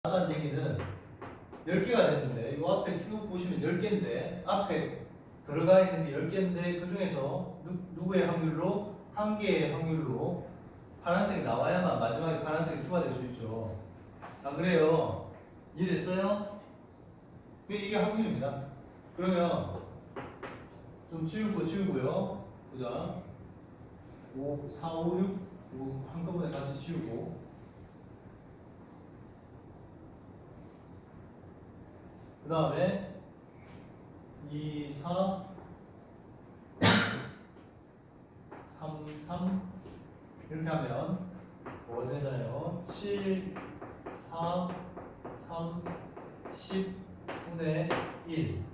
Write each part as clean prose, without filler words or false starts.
하다는 얘기는 10개가 됐는데 이 앞에 쭉 보시면 10개인데 앞에 들어가 있는 게 10개인데 그 중에서 누구의 확률로? 한 개의 확률로 파란색이 나와야만 마지막에 파란색이 추가될 수 있죠. 아 그래요? 이해됐어요? 이게 확률입니다. 그러면 좀 지우고요. 보자. 5, 4, 5, 6 이거 한꺼번에 같이 지우고 그 다음에 2, 4, 3, 3 이렇게 하면 뭐가 되잖아요. 7, 4, 3, 10분의 1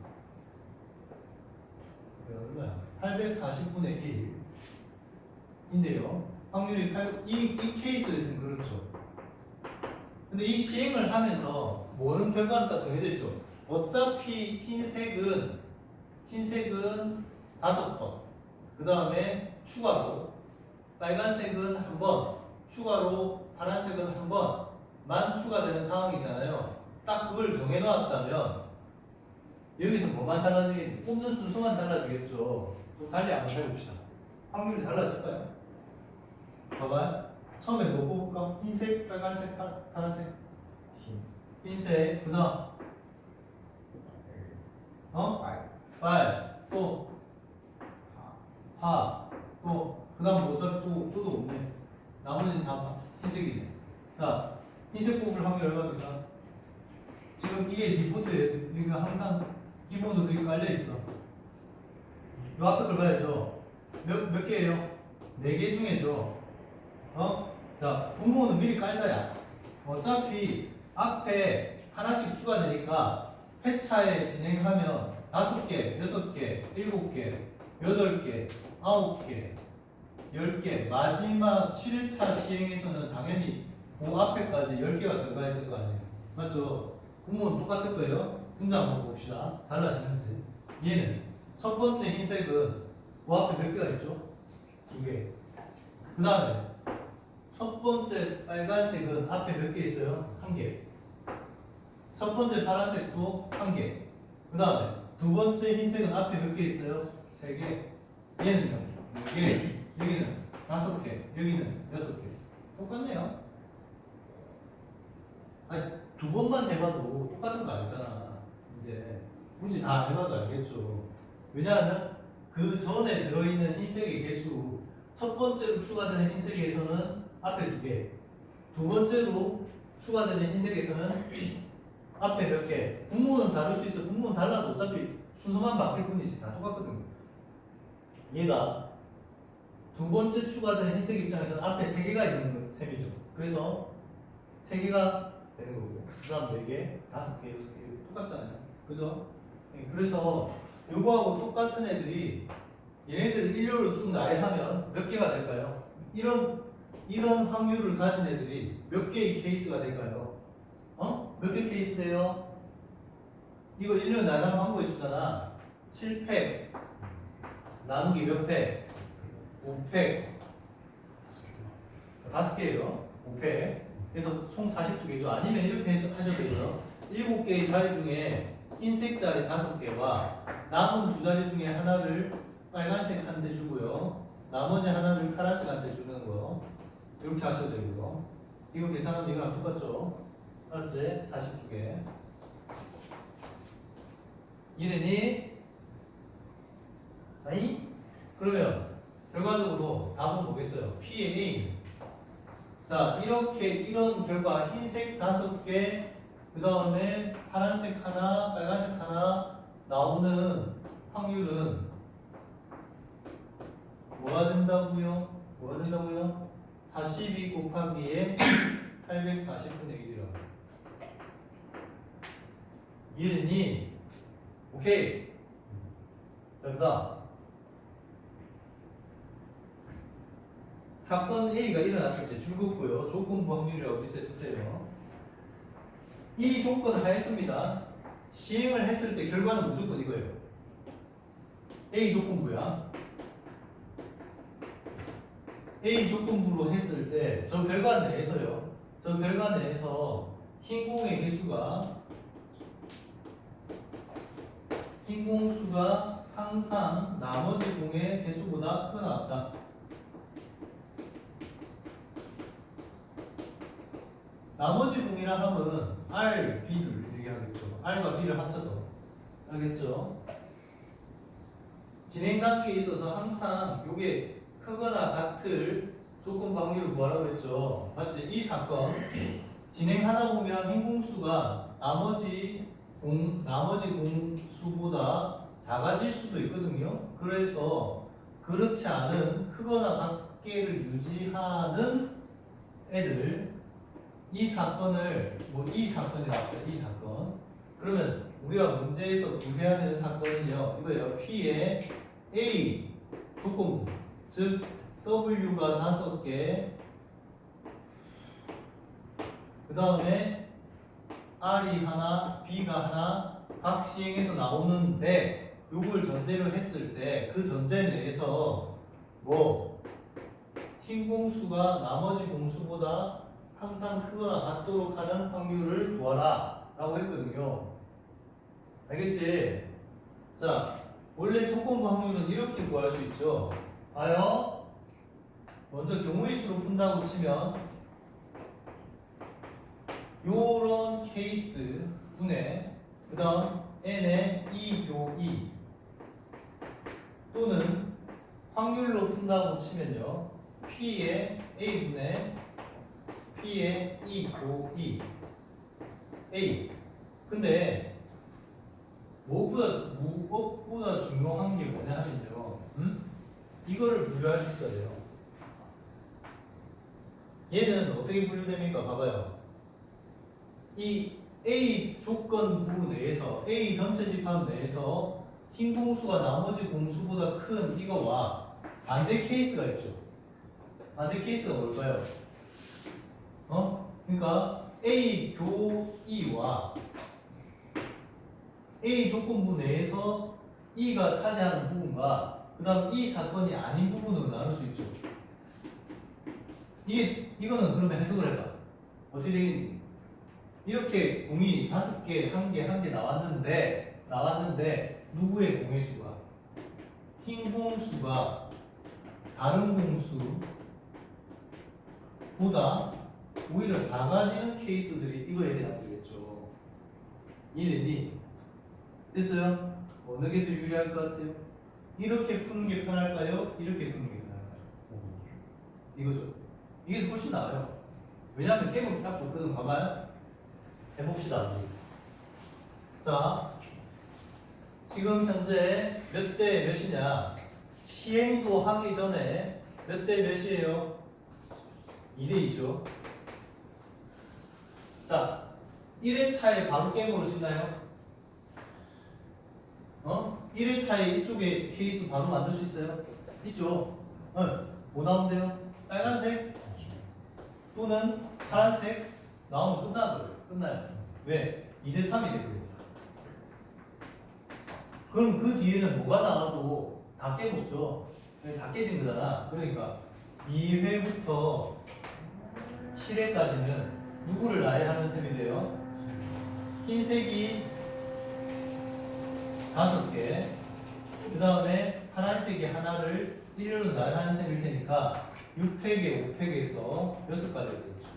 얼마야? 840분의 1인데요. 확률이 이 케이스에서는 그렇죠. 근데 이 시행을 하면서 뭐는 결과는 딱 정해져 있죠. 어차피 흰색은 5번, 그 다음에 추가로 빨간색은 1번, 추가로 파란색은 1번만 추가되는 상황이잖아요. 딱 그걸 정해놓았다면 여기서 뭐만 달라지겠니? 뽑는 순서만 달라지겠죠. 좀 달리 한번 해봅시다. 확률이 달라질까요? 봐봐요. 처음에 뭐 뽑을까? 흰색, 빨간색, 파란색. 흰색, 그 다음 빨, 또 파, 또 그 다음 어차피 또도 없네. 나머지는 다 흰색이네. 자, 흰색 뽑을 확률 얼마입니까? 지금 이게 디포트예요. 그러니까 항상 기본으로 이렇게 깔려있어. 요 앞에 걸 봐야죠. 몇 개예요? 4개 중에죠. 자, 분모는 미리 깔자야. 어차피 앞에 하나씩 추가되니까 회차에 진행하면 5개, 6개, 7개, 8개, 9개, 10개, 마지막 7차 시행에서는 당연히 그 앞에까지 10개가 들어가 있을 거 아니에요. 맞죠? 분모는 똑같을 거예요. 분자 한번 봅시다. 달라지는지. 얘는 첫 번째 흰색은 그 앞에 몇 개가 있죠? 2개. 그 다음에 첫 번째 빨간색은 앞에 몇 개 있어요? 1개. 첫 번째 파란색도 1개. 그 다음에 두 번째 흰색은 앞에 몇 개 있어요? 3개. 얘는요? 4개. 여기는 5개. 여기는 6개. 똑같네요. 아니, 두 번만 해봐도 똑같은 거 알잖아. 이제 굳이 다 해봐도 알겠죠. 왜냐하면 그 전에 들어있는 흰색의 개수, 첫 번째로 추가되는 흰색에서는 앞에 2개, 두 번째로 추가되는 흰색에서는 앞에 몇 개. 분모는 다를 수 있어. 분모는 달라도 어차피 순서만 바뀔 뿐이지. 다 똑같거든. 얘가 두 번째 추가되는 흰색 입장에서는 앞에 3개가 있는 셈이죠. 그래서 3개가 되는 거고, 그 다음 4개, 5개, 6개 똑같잖아요. 그죠? 네, 그래서 요거하고 똑같은 애들이 얘네들 일렬로 쭉 나열하면 몇 개가 될까요? 이런 확률을 가진 애들이 몇 개의 케이스가 될까요? 몇 개 케이스 돼요? 이거 1년 나누는 방법이 있었잖아. 7팩 나누기 몇 팩? 5팩 5개예요. 5팩. 그래서 총 42개죠. 아니면 이렇게 하셔도 되고요. 7개의 자리 중에 흰색 자리 5개와 남은 2자리 중에 하나를 빨간색한테 주고요. 나머지 하나를 파란색한테 주는 거. 이렇게 하셔도 되고요. 이거 계산하면 이거랑 똑같죠? 알았지? 42개. 이해되니? 아니? 그러면 결과적으로 답은 뭐겠어요? P의 A. 자, 이런 결과 흰색 5개, 그 다음에 파란색 하나, 빨간색 하나 나오는 확률은 뭐가 된다고요? 42 곱하기에 840분의 1이라고. 이해됐니? 오케이. 자, 그 다음 사건 A가 일어났을 때 줄긋고요. 조건부 확률이라고 밑에 쓰세요. 이 조건 하였습니다. 시행을 했을 때 결과는 무조건 이거예요. A 조건부야. A 조건부로 했을 때 저 결과 내에서요. 저 결과 내에서 흰 공수가 항상 나머지 공의 개수보다 크거나 같다. 나머지 공이라 하면 R, B를 얘기하겠죠. R과 B를 합쳐서. 알겠죠? 진행 단계에 있어서 항상 이게 크거나 같을 조건부 확률을 구하라고 했죠. 맞지? 이 사건 진행하다 보면 흰 공수가 나머지 공수보다 작아질 수도 있거든요. 그래서 그렇지 않은 크거나 같게를 유지하는 애들 이 사건을 이 사건이 나왔어요. 이 사건. 그러면 우리가 문제에서 구해야 되는 사건은요. 이거예요. P의 A 조건부 즉 W가 5개 그 다음에 R이 하나 B가 하나 각 시행에서 나오는데 요걸 전제로 했을 때 그 전제 내에서 흰 공수가 나머지 공수보다 항상 크거나 같도록 하는 확률을 구하라 라고 했거든요. 알겠지? 자, 원래 조건부 확률은 이렇게 구할 수 있죠. 봐요. 먼저 경우의 수로 푼다고 치면 요런 케이스 분의 그 다음 n의 2교2 또는 확률로 푼다고 치면요 P의 A분의 P의 2교2 A. 근데 무엇보다 중요한 게 뭐냐면요 이거를 분류할 수 있어야 돼요. 얘는 어떻게 분류됩니까? 봐봐요. 이 A 조건부 내에서 A 전체 집합 내에서 흰 공수가 나머지 공수보다 큰 이거와 반대 케이스가 있죠. 반대 케이스가 뭘까요? 그러니까 A 교 2와 A 조건부 내에서 E가 차지하는 부분과 그 다음 이 사건이 아닌 부분으로 나눌 수 있죠. 이거는 그러면 해석을 해봐. 어떻게 되겠니? 이렇게 공이 5개, 1개 나왔는데 누구의 공의 수가? 흰 공수가 다른 공수보다 오히려 작아지는 케이스들이 이거에 해당되겠죠. 이해되니? 됐어요? 어느 게 더 유리할 것 같아요? 이렇게 푸는 게 편할까요? 이렇게 푸는 게 편할까요? 이거죠. 이게 훨씬 나아요. 왜냐하면 개목이 딱 좋거든. 봐봐요. 해봅시다. 자, 지금 현재 몇 대 몇이냐? 시행도 하기 전에 몇 대 몇이에요? 2대 2죠. 자, 1회차에 바로 깨먹을 수 있나요? 1회차에 이쪽에 케이스 바로 만들 수 있어요? 있죠? 뭐 나오는데요? 빨간색 또는 파란색 나오면 끝나요. 왜? 2대 3이 되거든요. 그럼 그 뒤에는 뭐가 나와도 다 깨먹죠. 다 깨진 거잖아. 그러니까 2회부터 7회까지는 누구를 나열하는 셈이 돼요? 흰색이 5개, 그 다음에 파란색이 하나를 일렬로 나열하는 셈일 테니까 6팩에 5팩에서 6가지가 되겠죠.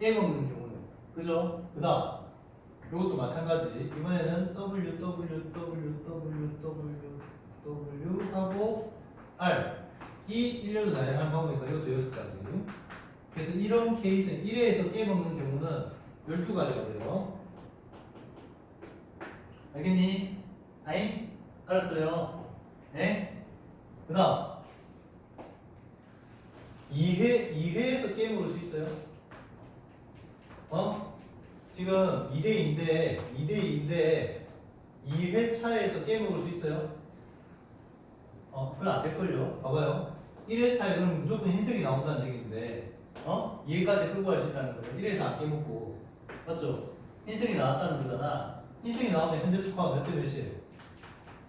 깨먹는 경우는. 그죠? 그 다음 이것도 마찬가지. 이번에는 W 하고 R 이 일렬로 나열하는 방법이니까 이것도 6가지. 그래서 이런 케이스는 1회에서 깨먹는 경우는 12가지가 돼요. 알겠니? 아잉? 알았어요? 네? 그 다음 2회에서 깨먹을 수 있어요? 지금 2대2인데 2회 차에서 깨먹을 수 있어요? 그건 안 될걸요? 봐봐요. 1회 차에 그럼 무조건 흰색이 나온다는 얘기인데 2회까지 끌고 갈 수 있다는 거예요. 1회에서 안 깨먹고. 맞죠? 흰색이 나왔다는 거잖아. 흰색이 나오면 현재 스코어가 몇 대 몇이에요?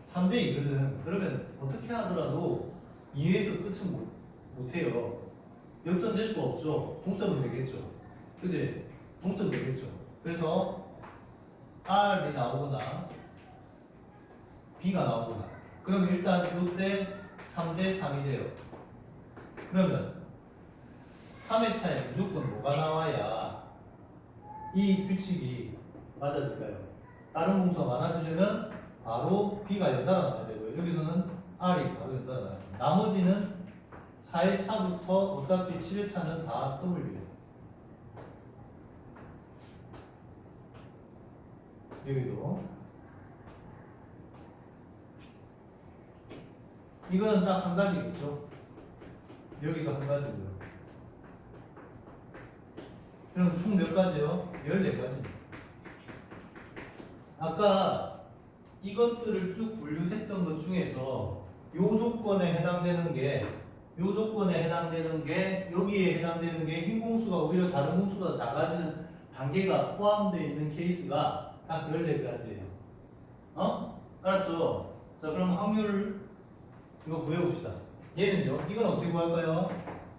3대 2거든. 그러면 어떻게 하더라도 2회에서 끝은 못해요. 역전될 수가 없죠. 동점은 되겠죠. 그지? 동점 되겠죠. 그래서 R이 나오거나 B가 나오거나 그럼 일단 이때 3대 3이 돼요. 그러면 3의 차에 무조건 뭐가 나와야 이 규칙이 맞아질까요? 다른 공수가 많아지려면 바로 B가 연달아 나와야 되고요. 여기서는 R이 바로 연달아 나와요. 나머지는 4의 차부터 어차피 7의 차는 다 W예요. 여기도 이거는 딱 한 가지겠죠. 여기가 한 가지고요. 그럼 총 몇 가지요? 14가지입니다. 아까 이것들을 쭉 분류했던 것 중에서 요 조건에 해당되는 게 여기에 해당되는 게 흰 공수가 오히려 다른 공수보다 작아지는 단계가 포함되어 있는 케이스가 딱 14가지예요. 알았죠? 자, 그럼 확률 이거 구해봅시다. 얘는요? 이건 어떻게 구할까요?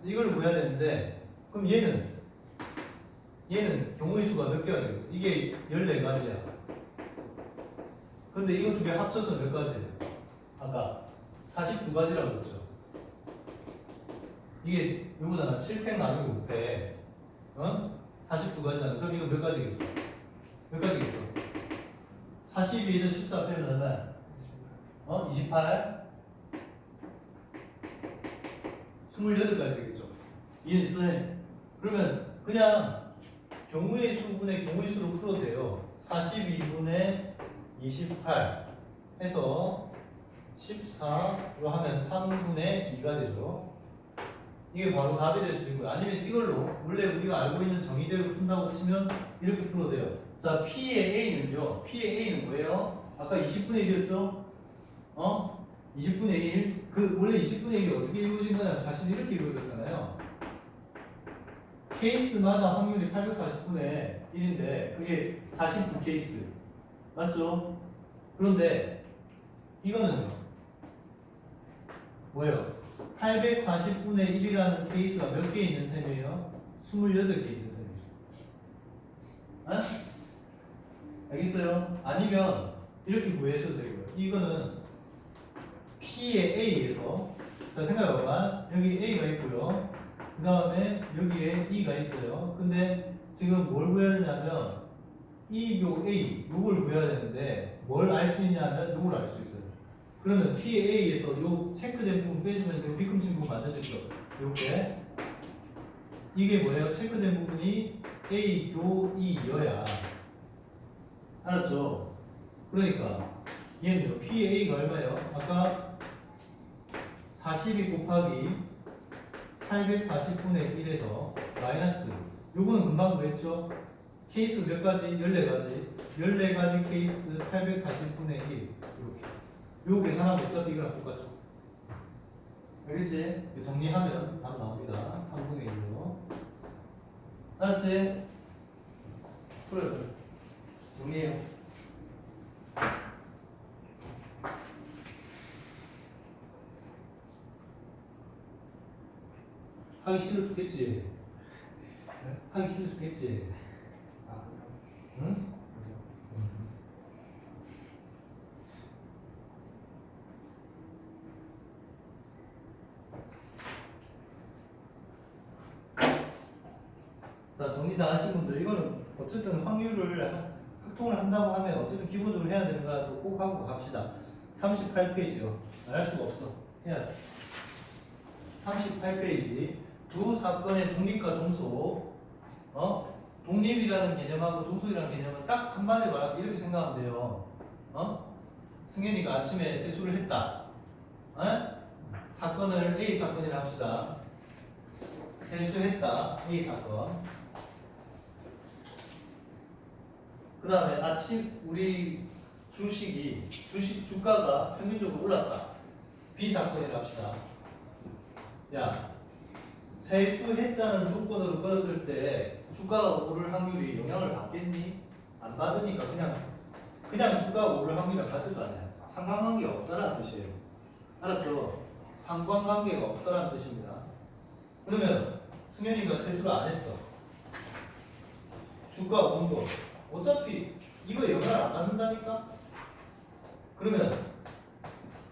이걸 구해야 되는데 그럼 얘는 경우의 수가 몇 개가 되겠어? 이게 14가지야. 근데 이거 두 개 합쳐서 몇 가지예요? 아까 42가지라고 했죠. 이게 요거잖아. 7팩 나누기 5팩. 42가지잖아. 그럼 이거 몇 가지겠어? 몇 가지겠어? 42에서 14 빼면 얼마야? 28? 28가지 되겠죠. 이해됐어요? 그러면 그냥 경우의 수분의 경우의 수로 풀어도 돼요. 42분의 28 해서 14로 하면 3분의 2가 되죠. 이게 바로 답이 될 수 있고요. 아니면 이걸로 원래 우리가 알고 있는 정의대로 푼다고 치면 이렇게 풀어도 돼요. 자, P의 A는요. P의 A는 뭐예요? 아까 20분의 1이었죠? 20분의 1. 그 원래 20분의 1이 어떻게 이루어진 거냐면 사실 이렇게 이루어졌잖아요. 케이스마다 확률이 840분의 1인데 그게 49케이스. 맞죠? 그런데 이거는 뭐예요? 840분의 1이라는 케이스가 몇 개 있는 셈이에요? 28개 있는 셈이죠. 알겠어요? 아니면 이렇게 구해서도 되고요. 이거는 P의 A에서 자 생각해봐봐. 여기 A가 있고요. 그 다음에 여기에 E가 있어요. 근데 지금 뭘 구해야 되냐면 E교 A 요걸 구해야 되는데 뭘 알 수 있냐면 요걸 알 수 있어요. 그러면 P의 A에서 요 체크된 부분 빼주면 요 뒤꿈치 부분 만드셨죠? 요렇게 이게 뭐예요? 체크된 부분이 A교 E여야 알았죠? 그러니까 얘는요 P의 A가 얼마예요? 아까 42 곱하기 840분의 1에서 마이너스 요거는 금방 구했죠? 케이스 몇 가지? 14가지 14가지 케이스 840분의 1 이렇게 요 계산하면 어차피 이거랑 똑같죠? 알겠지? 정리하면 답 나옵니다. 3분의 1로 알았지? 그래 정리해요. 하기 싫어 죽겠지? 하기 싫어 죽겠지? 응? 자, 정리 다 하신 분들 이거는 어쨌든 확률을 확통을 한다고 하면 어쨌든 기본적으로 해야 되는 거라서 꼭 하고 갑시다. 38페이지요. 안 할 수가 없어. 해야 돼. 38페이지 두 사건의 독립과 종속 독립이라는 개념하고 종속이라는 개념은 딱 한마디로 말하면 이렇게 생각하면 돼요. 승현이가 아침에 세수를 했다. 사건을 A 사건이라 합시다. 세수했다. A 사건. 그 다음에 아침 우리 주가가 평균적으로 올랐다. B 사건이라 합시다. 야, 세수했다는 조건으로 걸었을 때 주가가 오를 확률이 영향을 받겠니? 안 받으니까 그냥 주가가 오를 확률을 가지도 않아요. 상관관계가 없다는 뜻이에요. 알았죠? 상관관계가 없다는 뜻입니다. 그러면 승현이가 세수를 안 했어. 주가 오는 거 어차피 이거 영향을 안 받는다니까? 그러면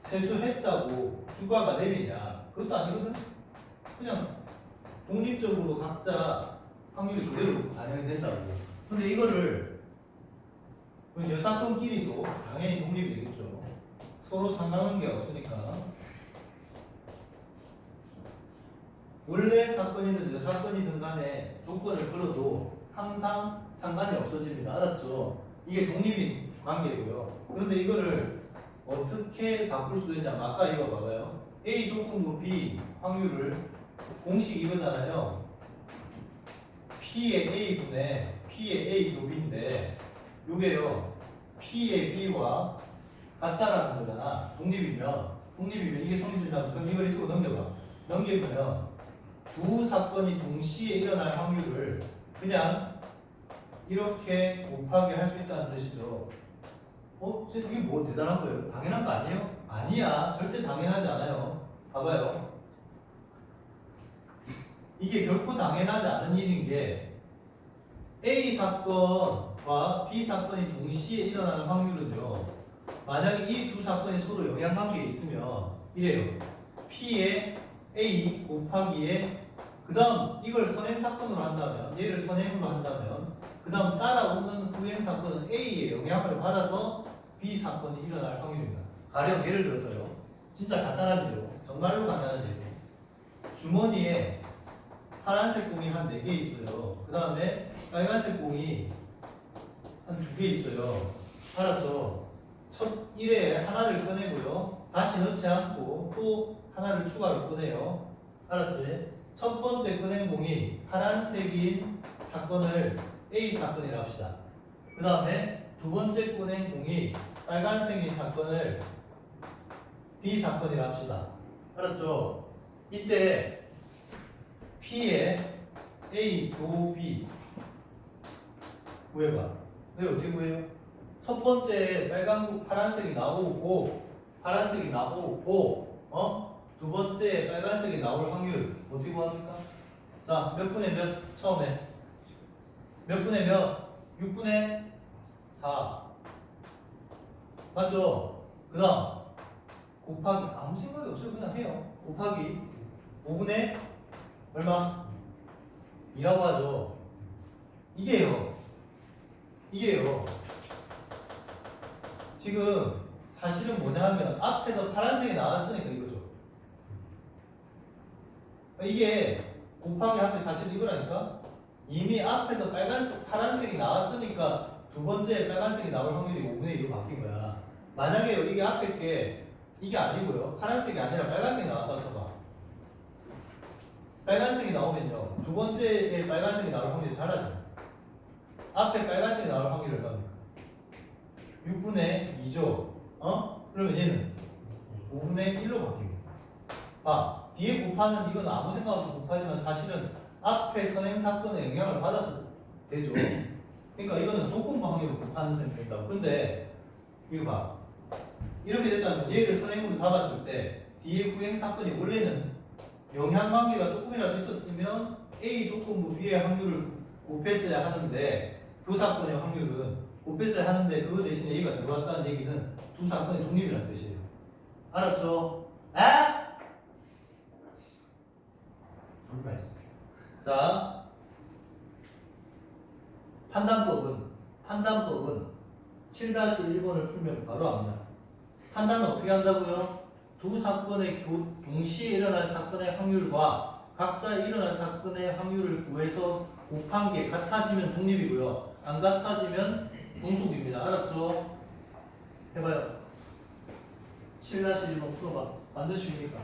세수했다고 주가가 내리냐? 그것도 아니거든? 그냥 독립적으로 각자 확률이 그대로 반영이 된다고. 근데 이거를 여사건끼리도 당연히 독립이 되겠죠. 서로 상관관계가 없으니까. 원래 사건이든 여사건이든 간에 조건을 걸어도 항상 상관이 없어집니다. 알았죠? 이게 독립인 관계고요. 그런데 이거를 어떻게 바꿀 수도 있냐면 아까 이거 봐봐요. A 조건부 B 확률을 공식 이거잖아요. P의 A분의 P의 A 곱인데 요게요 P의 B와 같다라는 거잖아. 독립이면 이게 성립된다면 그럼 이걸 이쪽으로 넘겨봐. 넘기면 두 사건이 동시에 일어날 확률을 그냥 이렇게 곱하기 할 수 있다는 뜻이죠. 이게 뭐 대단한 거예요? 당연한 거 아니에요? 아니야. 절대 당연하지 않아요. 봐봐요. 이게 결코 당연하지 않은 일인 게 A 사건과 B 사건이 동시에 일어나는 확률은요. 만약에 이 두 사건이 서로 영향관계에 있으면 이래요. P의 A 곱하기에 그 다음 이걸 선행사건으로 한다면 얘를 선행으로 한다면 그 다음 따라오는 후행사건은 A의 영향을 받아서 B 사건이 일어날 확률입니다. 가령 예를 들어서요. 진짜 간단한 예로 정말로 간단한 예로 주머니에 파란색 공이 한 4개 있어요. 그 다음에 빨간색 공이 한 2개 있어요. 알았죠? 첫 1회에 하나를 꺼내고요. 다시 넣지 않고 또 하나를 추가로 꺼내요. 알았지? 첫 번째 꺼낸 공이 파란색인 사건을 A 사건이라 합시다. 그 다음에 두 번째 꺼낸 공이 빨간색인 사건을 B 사건이라 합시다. 알았죠? 이때 P의 A 도 B 구해봐. 이거 어떻게 구해요? 첫 번째 파란색이 나오고 두 번째 빨간색이 나올 확률 어떻게 구합니까? 자, 몇 분의 몇? 처음에 몇 분의 몇? 6분의 4 맞죠? 그 다음 곱하기 아무 생각이 없어요. 그냥 해요. 곱하기 5분의 얼마? 2라고 하죠. 이게요. 지금 사실은 뭐냐 하면 앞에서 파란색이 나왔으니까 이거죠. 이게 곱하기 하는데 사실 이거라니까. 이미 앞에서 파란색이 나왔으니까 두 번째 빨간색이 나올 확률이 5분의 2로 바뀐 거야. 만약에 이게 앞에 게 이게 아니고요. 파란색이 아니라 빨간색이 나왔다고 쳐봐. 빨간색이 나오면요. 두 번째에 빨간색이 나올 확률이 달라져요. 앞에 빨간색이 나올 확률이 얼마입니까? 6분의 2죠. 그러면 얘는 5분의 1로 바뀝니다. 뒤에 곱하는 이건 아무 생각 없이 곱하지만 사실은 앞에 선행 사건의 영향을 받아서 되죠. 그러니까 이거는 조건부 확률로 곱하는 셈이 된다고. 근데 이거 봐. 이렇게 됐다면 얘를 선행으로 잡았을 때 뒤에 후행 사건이 원래는 영향관계가 조금이라도 있었으면 A 조건부 B의 확률을 곱했어야 하는데 두 사건의 확률은 곱했어야 하는데 그거 대신에 A가 들어왔다는 얘기는 두 사건의 독립이라는 뜻이에요. 알았죠? 자, 판단법은 7-1번을 풀면 바로 압니다. 판단은 어떻게 한다고요? 두 사건의 동시에 일어날 사건의 확률과 각자 일어날 사건의 확률을 구해서 곱한 게 같아지면 독립이고요. 안 같아지면 종속입니다. 알았죠? 해봐요. 7-1번 풀어봐. 완전 쉽니까?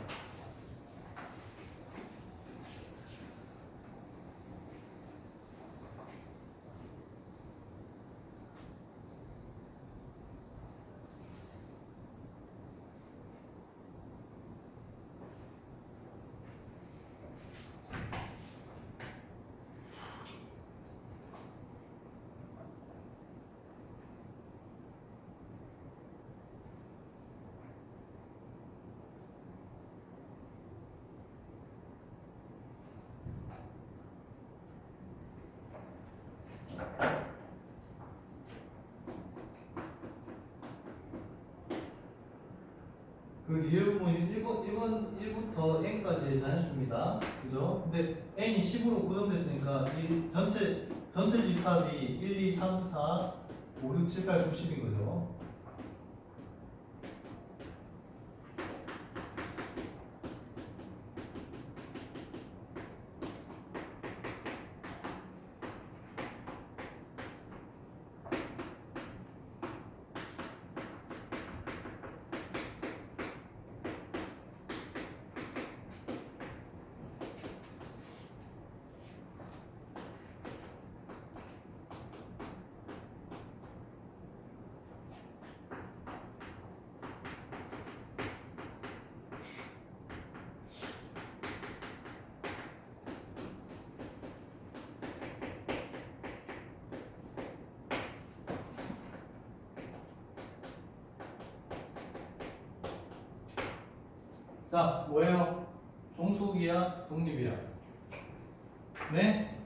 그 리얼 부분이 1부터 n까지의 자연수입니다. 그죠? 근데 n이 10으로 고정됐으니까 이 전체 집합이 1, 2, 3, 4, 5, 6, 7, 8, 9, 10인 거죠. 자, 뭐예요? 종속이야? 독립이야? 네?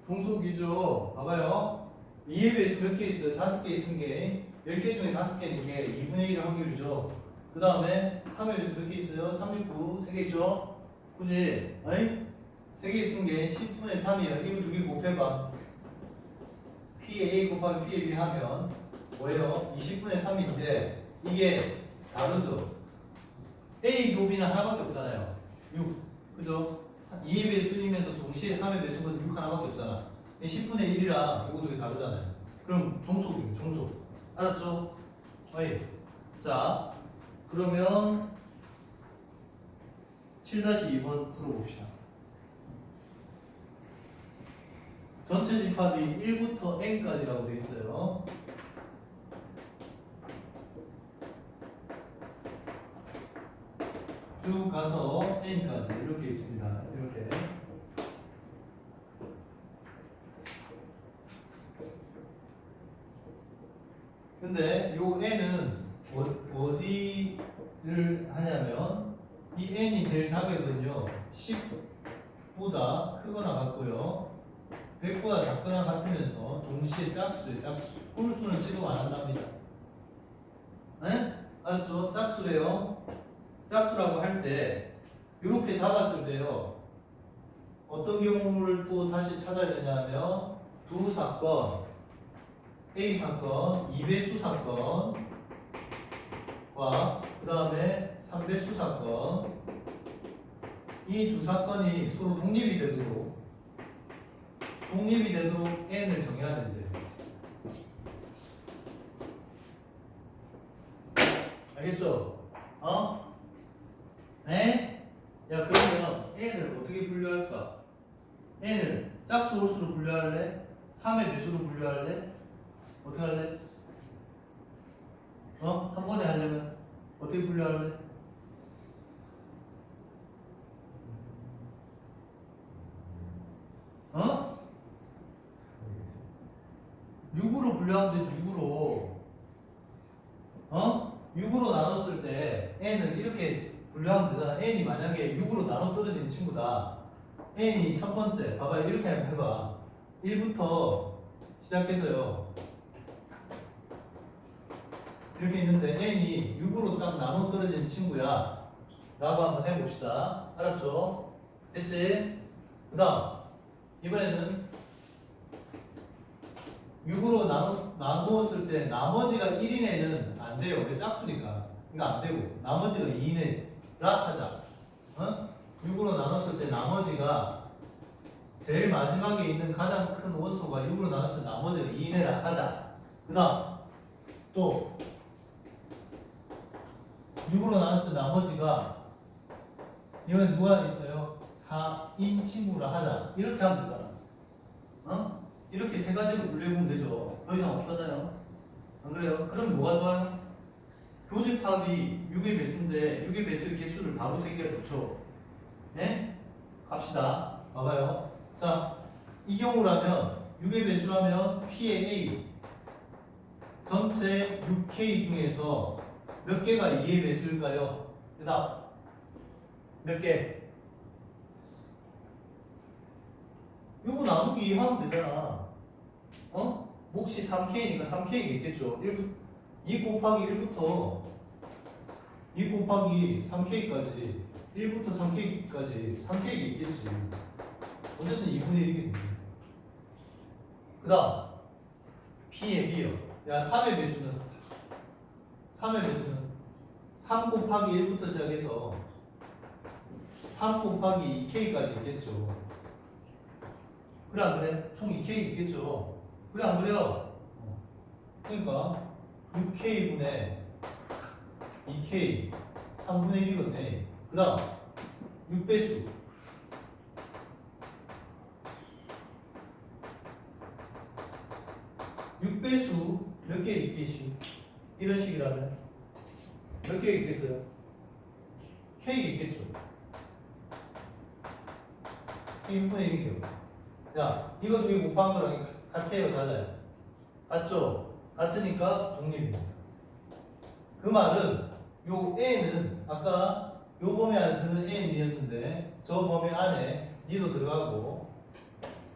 종속이죠. 봐봐요. 2의 배수 몇 개 있어요? 5개 있은 게 10개 중에 5개는 이게 2분의 1의 확률이죠. 그 다음에 3의 배수 몇 개 있어요? 3, 6, 9, 3개 있죠? 그지? 아니? 3개 있은 게 10분의 3이에요. 이거 두 개 곱해봐. P의 A 곱하기 P의 B 하면 뭐예요? 20분의 3인데 이게 다르죠? A 곱이는 하나밖에 없잖아요. 6. 그죠? 2의 배수이면서 동시에 3의 배수는 6 하나밖에 없잖아. 10분의 1이랑 이거 두개 다르잖아요. 그럼 종속이에요. 종속. 알았죠? 어이. 자, 그러면 7-2번 풀어봅시다. 전체 집합이 1부터 n까지라고 되어 있어요. 쭉 가서 n까지 이렇게 있습니다. 이렇게. 근데 요 n은 어디를 하냐면 이 n이 될 자격은요 10보다 크거나 같고요 100보다 작거나 같으면서 동시에 짝수예요. 짝수. 홀수는 취급 안 한답니다. 네? 알았죠? 짝수래요. 짝수라고 할 때 이렇게 잡았을 때요 어떤 경우를 또 다시 찾아야 되냐면 두 사건 A 사건, 2배수 사건과 그 다음에 3배수 사건 이 두 사건이 서로 독립이 되도록 n을 정해야 된대요. 알겠죠? 어? 네? 야 그러면 n을 어떻게 분류할까? n을 짝수 홀수로 분류할래? 3의 배수로 분류할래? 어떻게 할래? 한 번에 하려면 어떻게 분류할래? 어? 6으로 분류하면 되지. 6으로 6으로 나눴을 때 n을 이렇게 분류하면 되잖아. n이 만약에 6으로 나눠 떨어진 친구다. n이 첫 번째 봐봐 이렇게 해봐. 1부터 시작해서요 이렇게 있는데 n이 6으로 딱 나눠 떨어진 친구야 라고 한번 해봅시다. 알았죠? 됐지? 그 다음 이번에는 6으로 나누었을 때 나머지가 1인 애는 안 돼요. 왜 짝수니까. 이거 안 되고 나머지가 2인 애라 하자. 6으로 나눴을 때 나머지가 제일 마지막에 있는 가장 큰 원소가 6으로 나눴을 때 나머지가 2인 애라 하자. 그 다음 또 6으로 나눴을 때 나머지가 이건 누가 있어요? 4인 친구라 하자. 이렇게 하면 되잖아. 이렇게 세 가지로 분류해보면 되죠. 더 이상 없잖아요. 안 그래요? 그럼 뭐가 좋아요? 교집합이 6의 배수인데 6의 배수의 개수를 바로 3개를 붙여. 네? 갑시다. 봐봐요. 자, 이 경우라면 6의 배수라면 P의 A 전체 6K 중에서 몇 개가 2의 배수일까요? 대답. 몇 개? 이거 나누기 2 하면 되잖아. 몫이 3K니까 3K가 있겠죠. 2 곱하기 1부터 2 곱하기 3K까지 1부터 3K까지 3K가 있겠지. 어쨌든 2분의 1이겠네. 그 다음 P의 B요. 야 3의 배수는 3 곱하기 1부터 시작해서 3 곱하기 2K까지 있겠죠. 그래 안 그래? 총 2K 있겠죠. 그래 안 그래요? 그러니까 6K분의 2K 3분의 1이겠네. 그 다음 6배수 6배수 몇 개 있겠지? 이런 식이라면 몇 개 있겠어요? K 있겠죠. K 6분의 1이겠죠. 야, 이거 두 개 곱한 거랑 같아요, 달라요? 같죠? 같으니까 독립입니다. 그 말은 요 A는 아까 요 범위 안에 드는 N이었는데 저 범위 안에 N도 들어가고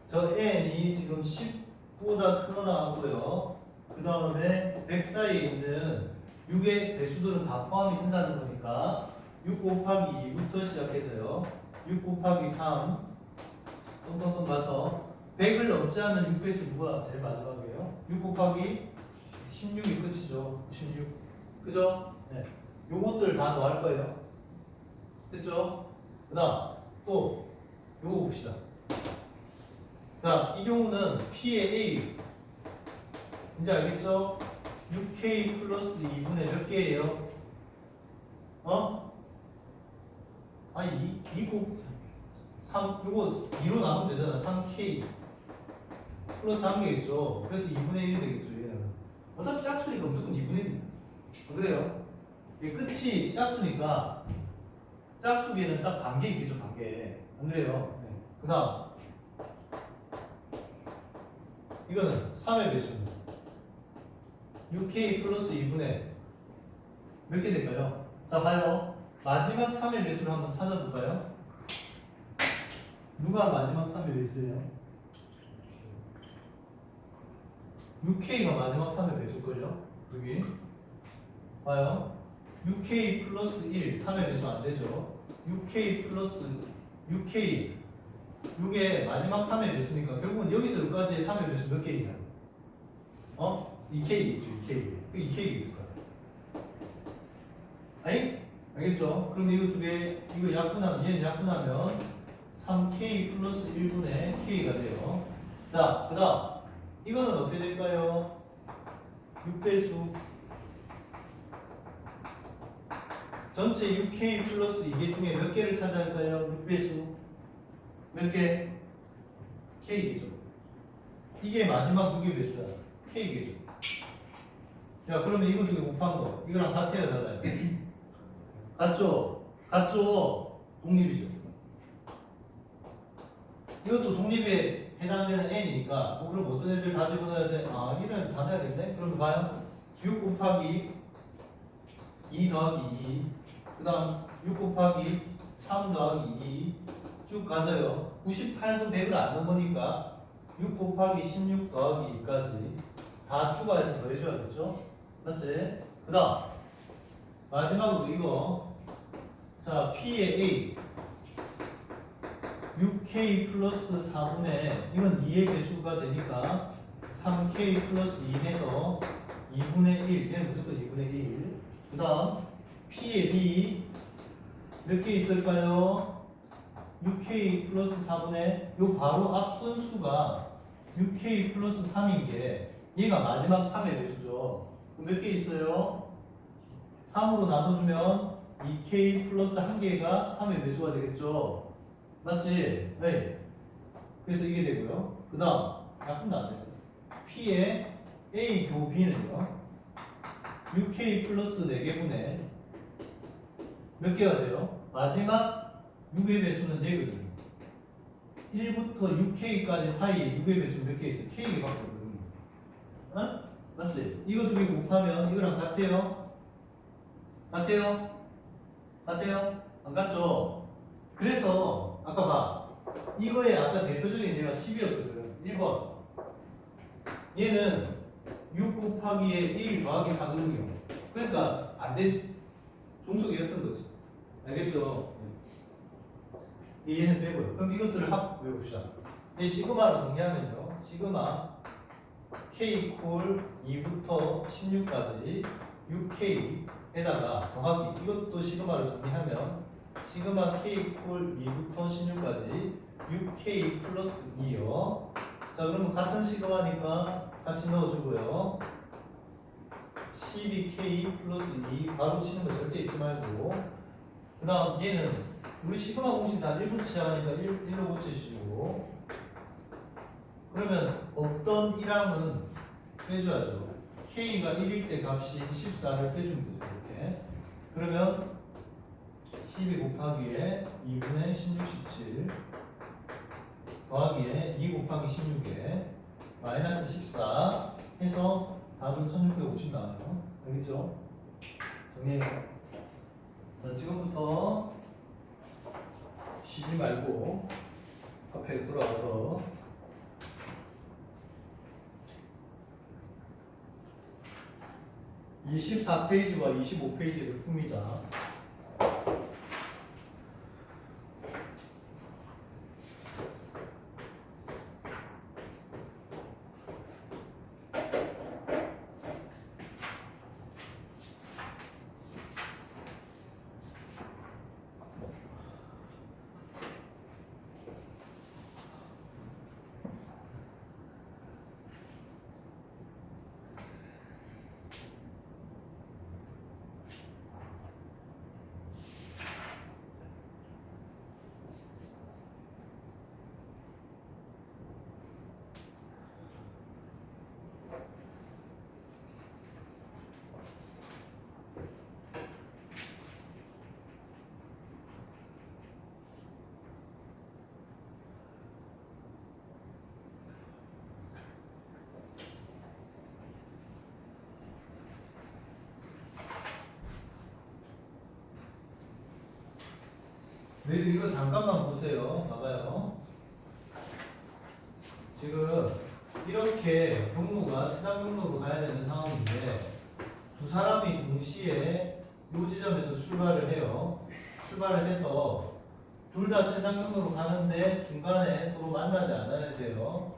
저 N이 지금 10보다 크거나 하고요. 그 다음에 100 사이에 있는 6의 배수들은 다 포함이 된다는 거니까 6 곱하기 2부터 시작해서요. 6 곱하기 3 똥똥똥 가서 100을 넘지 않는 6배수 누가 제일 마지막이에요? 6 곱하기 16이 끝이죠. 96. 그죠? 네. 요것들 다 더할 거예요. 됐죠? 그 다음 또 요거 봅시다. 자, 이 경우는 P의 A 이제 알겠죠? 6K 플러스 2분의 몇 개예요? 아니 2 곱 3 요거 2로 나누면 되잖아. 3K 플러스 1개겠죠. 그래서 2분의 1이 되겠죠. 얘는 어차피 짝수니까 무조건 2분의 1입니다. 그래요? 이게 끝이 짝수니까 짝수계는 딱 반개 있겠죠. 반개. 안 그래요? 네. 그 다음 이거는 3의 배수입니다. 6K 플러스 2분의 몇 개 될까요? 자 봐요. 마지막 3의 배수를 한번 찾아볼까요? 누가 마지막 3의 배수예요? 6K가 마지막 3의 배수걸요? 여기 봐요. 6K 플러스 1 3의 배수 안 되죠? 6K 플러스 6K 이게 마지막 3의 배수니까 결국은 여기서 여기까지의 3의 배수 몇 개이냐? 2K 있죠. 2K. 그 2K 있을 거야. 아니? 알겠죠? 그럼 이거 두 개, 이거 약분하면, 얘는 약분하면 3K 플러스 1분의 K가 돼요. 자, 그 다음. 이거는 어떻게 될까요? 6배수. 전체 6K 플러스 2개 중에 몇 개를 찾아야 할까요? 6배수. 몇 개? K겠죠. 이게 마지막 6의 배수야. K겠죠. 자, 그러면 이거 두 개 곱한 거. 이거랑 같아요, 달라요? 같죠? 같죠? 독립이죠. 이것도 독립에 해당되는 N이니까, 그럼 어떤 애들 다 집어넣어야 돼? 이런 애들 다 넣어야겠네? 그럼 봐요. 6 곱하기 2 더하기 2. 그 다음 6 곱하기 3 더하기 2. 쭉 가서요. 98도 100을 안 넣으니까 6 곱하기 16 더하기 2까지 다 추가해서 더해줘야겠죠? 맞지? 그 다음 마지막으로 이거 자 P의 A 6K 플러스 4분의 이건 2의 배수가 되니까 3K 플러스 2 해서 2분의 1 얘는 무조건 2분의 1. 그 다음 P의 B 몇 개 있을까요? 6K 플러스 4분의 요 바로 앞선 수가 6K 플러스 3인 게 얘가 마지막 3의 배수죠. 그럼 몇 개 있어요? 3으로 나눠주면 2K 플러스 1개가 3의 배수가 되겠죠. 맞지? 네. 그래서 이게 되고요. 그 다음 약분도 안 돼요. P의 A 교 B는요 6K 플러스 4개분의 몇 개가 돼요? 마지막 6의 배수는 4거든요. 1부터 6K까지 사이에 6의 배수는 몇 개 있어요? K가 밖에 없거든요. 맞지? 이거 두 개 곱하면 이거랑 같아요? 같아요? 같아요? 안 같죠? 그래서 아까 봐. 이거의 아까 대표적인 예가 10이었거든. 1번. 얘는 6 곱하기에 1 더하기 4거든요. 그러니까 안 되지. 종속이었던 거지. 알겠죠? 얘는 빼고요. 그럼 이것들을 합 외워봅시다. 이 시그마로 정리하면요. 시그마 k 콜 2부터 16까지 6k에다가 더하기 이것도 시그마로 정리하면 시그마 k 콜 2부터 16까지 6k 플러스 2요. 자 그러면 같은 시그마니까 같이 넣어주고요. 12k 플러스 2 바로 치는 거 절대 잊지 말고 그 다음 얘는 우리 시그마 공식 다 1부터 시작하니까 1로 고치시고 그러면 없던 1항은 빼줘야죠. k가 1일 때 값인 14를 빼주면 되죠. 이렇게 그러면 12 곱하기에 2분의 16, 17 더하기에 2 곱하기 16에 마이너스 14 해서 답은 1650 나와요. 알겠죠? 정리해요. 자, 지금부터 쉬지 말고 앞에 돌아와서 24페이지와 25페이지를 풉니다. 네, 이거 잠깐만 보세요. 봐봐요. 지금 이렇게 경로가 최단 경로로 가야 되는 상황인데 두 사람이 동시에 이 지점에서 출발을 해요. 출발을 해서 둘 다 최단 경로로 가는데 중간에 서로 만나지 않아야 돼요.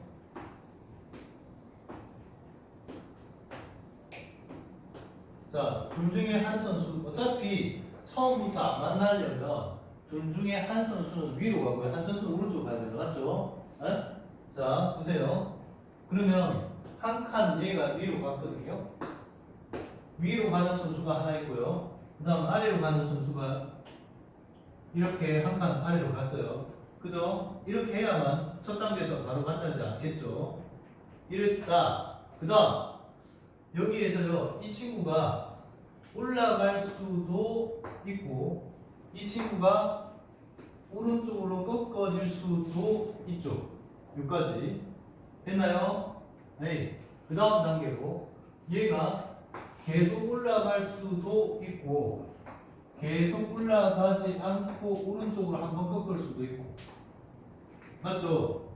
자, 둘 중에 한 선수 어차피 처음부터 안 만나려면 둘 중에 한 선수는 위로 가고요. 한 선수는 오른쪽 가야 돼요. 맞죠? 에? 자, 보세요. 그러면 한 칸 얘가 위로 갔거든요. 위로 가는 선수가 하나 있고요. 그 다음 아래로 가는 선수가 이렇게 한 칸 아래로 갔어요. 그죠? 이렇게 해야만 첫 단계에서 바로 만나지 않겠죠? 이랬다. 그 다음 여기에서요. 이 친구가 올라갈 수도 있고 이 친구가 오른쪽으로 꺾어질 수도 있죠. 여기까지 됐나요? 네. 그 다음 단계로 얘가 계속 올라갈 수도 있고 계속 올라가지 않고 오른쪽으로 한번 꺾을 수도 있고 맞죠?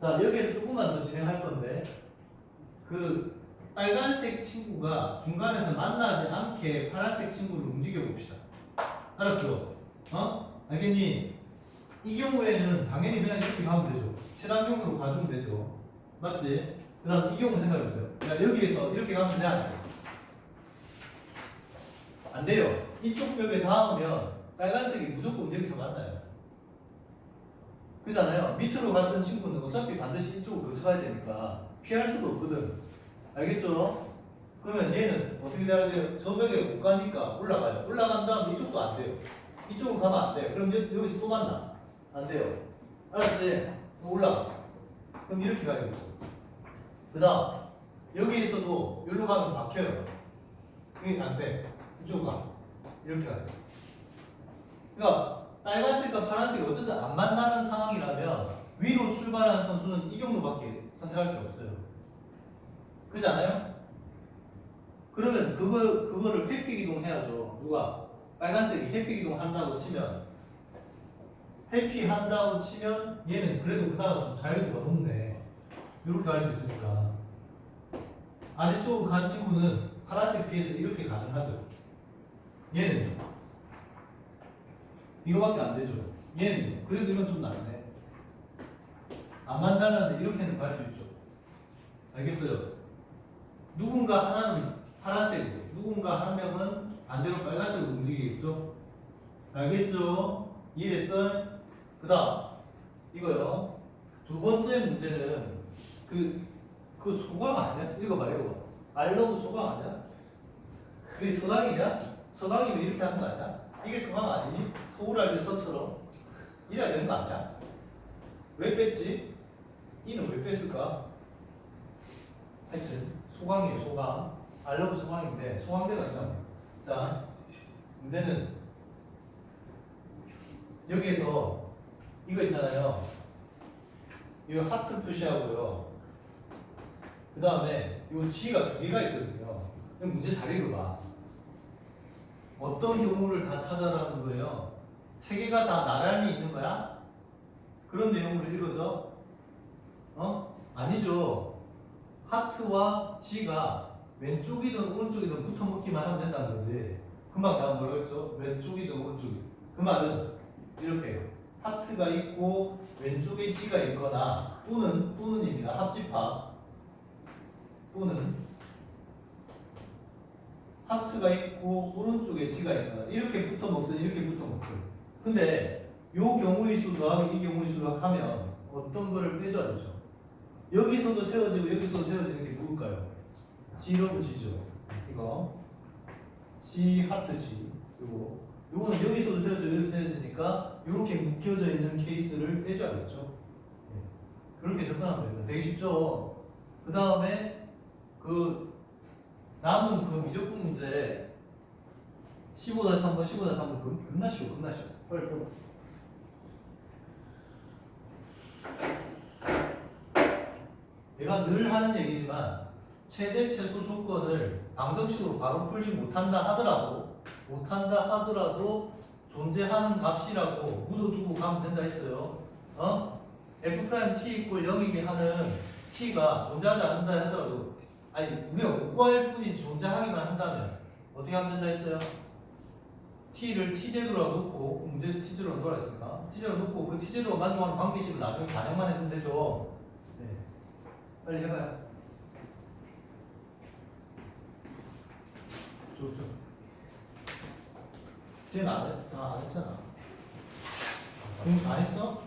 자 여기에서 조금만 더 진행할 건데 그 빨간색 친구가 중간에서 만나지 않게 파란색 친구를 움직여 봅시다. 알았죠? 어? 알겠니? 이 경우에는 당연히 그냥 이렇게 가면 되죠. 최단 경우로 가주면 되죠. 맞지? 그 다음 이 경우 생각해보세요. 야, 여기에서 이렇게 가면 돼? 안 돼? 안 돼요. 이쪽 벽에 닿으면 빨간색이 무조건 여기서 만나요. 그잖아요. 밑으로 갔던 친구는 어차피 반드시 이쪽으로 거쳐가야 되니까 피할 수도 없거든. 알겠죠? 그러면 얘는 어떻게 돼야 돼요? 저 벽에 못 가니까 올라가요. 올라간 다음 이쪽도 안 돼요. 이쪽으로 가면 안 돼. 그럼 여기서 또 만나. 안 돼요. 알았지? 올라가. 그럼 이렇게 가야겠죠. 그 다음 여기에서도 여기로 가면 막혀요. 이게 안 돼. 이쪽으로 가. 이렇게 가야 돼. 그러니까 빨간색과 파란색이 어쨌든 안 만나는 상황이라면 위로 출발하는 선수는 이 경로밖에 선택할 게 없어요. 그렇지 않아요? 그러면 그거를 회피 기동 해야죠. 누가? 빨간색이 회피 기동 한다고 치면 회피 한다고 치면 얘는 그래도 그나마 좀 자유도가 높네. 이렇게 할 수 있으니까 아래쪽으로 간 친구는 파란색 피해서 이렇게 가능하죠. 얘는 이거밖에 안 되죠. 얘는요. 그래도 이건 좀 낫네. 안 만나는데 이렇게는 갈 수 있죠. 알겠어요? 누군가 하나는 파란색이고 누군가 한 명은 반대로 빨간색으로 움직이겠죠? 알겠죠? 이해됐어? 그 다음 이거요. 두 번째 문제는 그 소강 아니야? 읽어봐 읽어봐. 알러브 소강 아니야? 그게 서강이냐? 서강이 왜 이렇게 하는 거 아니야? 이게 서강 아니니? 서울할 때 서처럼 이래야 되는 거 아니야? 왜 뺐지? 이는 왜 뺐을까? 하여튼 소강이에요. 소강. 알러브 소강인데 소강대가 아니야. 자 문제는 여기에서 이거 있잖아요. 이거 하트 표시하고요. 그 다음에 이 G가 두 개가 있거든요. 그럼 문제 잘 읽어봐. 어떤 경우를 다 찾아라는 거예요. 세 개가 다 나란히 있는 거야? 그런 내용을 읽어서 아니죠. 하트와 G가 왼쪽이든 오른쪽이든 붙어 먹기만 하면 된다는 거지. 금방 내가 뭐라고 했죠? 왼쪽이든 오른쪽이든. 그 말은 이렇게 하트가 있고 왼쪽에 G가 있거나 또는입니다. 합집합 또는 하트가 있고 오른쪽에 G가 있거나 이렇게 붙어 먹든 이렇게 붙어 먹든. 근데 요 경우의 수 더하기 이 경우의 수를 하면 어떤 거를 빼줘야 되죠? 여기서도 세워지고 여기서도 세워지는 게 누굴까요? G로 G죠. 이거 G 하트 G 요거는 여기서도 세워지고 여기서 세워지니까 이렇게 묶여져 있는 케이스를 빼줘야겠죠. 그렇게 접근하면 됩니다. 되게 쉽죠. 그 다음에 그 남은 그 미적분 문제 15-3번 15-3번 겁나 쉬워. 빨리 풀어. 내가 늘 하는 얘기지만 최대 최소 조건을 방정식으로 바로 풀지 못한다 하더라도 존재하는 값이라고 묻어두고 가면 된다 했어요. F'T = 0이게 하는 T가 존재하지 않는다 하더라도 아니 우리가 못 구할 뿐이지 존재하기만 한다면 어떻게 하면 된다 했어요? T를 T제로로 놓고 문제에서 T제로로 놓으라 했으니까 T제로로 놓고 그 T제로로 만족하는 관계식을 나중에 반영만 해도 되죠. 네. 빨리 해봐요. 좋죠. 쟤는 안 했잖아. 공부 다 했어?